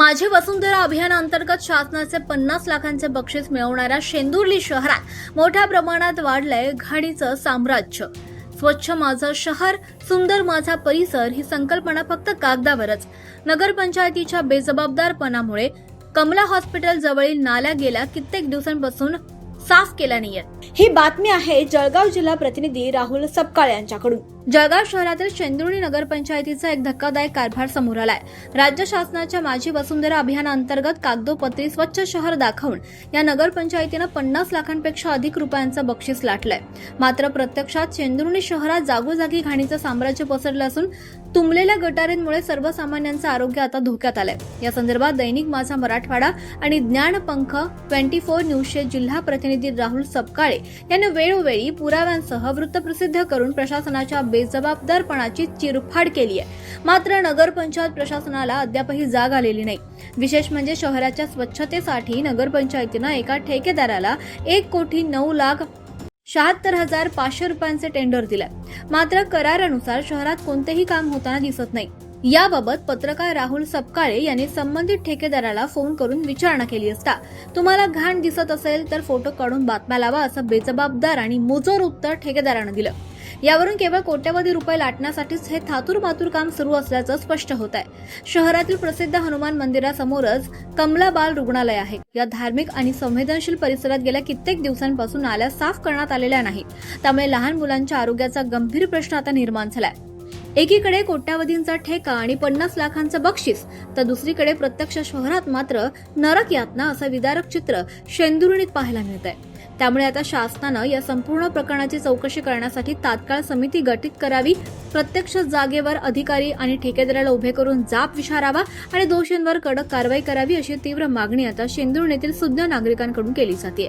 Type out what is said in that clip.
माझी वसुंधरा अभियानांतर्गत शासनाचे 50 लाखांचे बक्षीस मिळवणाऱ्या शेंदुर्ली शहरात मोठ्या प्रमाणात वाढलंय घाणीचं साम्राज्य। स्वच्छ माझं शहर, सुंदर माझा परिसर ही संकल्पना फक्त कागदावरच। नगरपंचायतीच्या बेजबाबदारपणामुळे कमला हॉस्पिटल जवळील नाल्या गेल्या कित्येक दिवसांपासून साफ केल्या नाहीयेत। ही बातमी आहे जळगाव जिल्हा प्रतिनिधी राहुल सपकाळ यांच्याकडून। जळगाव शहरातील शेंदुर्ली नगरपंचायतीचा एक धक्कादायक कारभार समोर आलाय। राज्य शासनाच्या माझी वसुंधरा अभियानांतर्गत कागदोपत्री स्वच्छ शहर दाखवून या नगरपंचायतीनं 50 लाखांपेक्षा अधिक रुपयांचं बक्षीस लाटलंय। मात्र प्रत्यक्षात शेंदुर्ली शहरात जागोजागी घाणीचं साम्राज्य पसरलं असून तुंबलेल्या गटारींमुळे सर्वसामान्यांचं आरोग्य आता धोक्यात आलंय। या संदर्भात दैनिक माझा मराठवाडा आणि ज्ञानपंख 24 न्यूजचे जिल्हा प्रतिनिधी राहुल सपकाळे यांनी वेळोवेळी पुराव्यांसह वृत्त प्रसिद्ध करून प्रशासनाच्या बेजबाबदारपणाची चिरफाड केली आहे। मात्र नगरपंचायत प्रशासनाला अद्यापही जाग आलेली नाही। विशेष म्हणजे शहराच्या स्वच्छतेसाठी नगरपंचायतीनं एका ठेकेदाराला 1,09,76,500 रुपयांचे टेंडर दिले। मात्र करारानुसार शहरात कोणतेही काम होताना दिसत नाही। याबाबत पत्रकार राहुल सपकाळे यांनी संबंधित ठेकेदाराला फोन करून विचारणा केली असता तुम्हाला घाण दिसत असेल तर फोटो काढून बातम्या लावा असं बेजबाबदार आणि मुजोर उत्तर ठेकेदारानं दिलं। यावरून केवळ कोट्यवधी रुपये लाटण्यासाठीच हे थातूर काम सुरू असल्याचं स्पष्ट होत आहे। शहरातील प्रसिद्ध हनुमान मंदिरासमोरच कमला बाल रुग्णालय आहे। या धार्मिक आणि संवेदनशील परिसरात गेल्या कित्येक दिवसांपासून नाल्या साफ करण्यात आलेल्या नाहीत। त्यामुळे लहान मुलांच्या आरोग्याचा गंभीर प्रश्न आता निर्माण झालाय। एकीकडे कोट्यावधींचा ठेका आणि 50 लाखांचं बक्षीस तर दुसरीकडे प्रत्यक्ष शहरात मात्र नरक यातना असं विदारक चित्र शेंदुर्लीत पाहायला मिळत आहे। त्यामुळे आता शासनानं या संपूर्ण प्रकरणाची चौकशी करण्यासाठी तात्काळ समिती गठीत करावी, प्रत्यक्ष जागेवर अधिकारी आणि ठेकेदाराला उभे करून जाब विचारावा आणि दोषींवर कडक कारवाई करावी अशी तीव्र मागणी आता शेंदुर्लीतील सुज्ञ नागरिकांकडून केली जाते।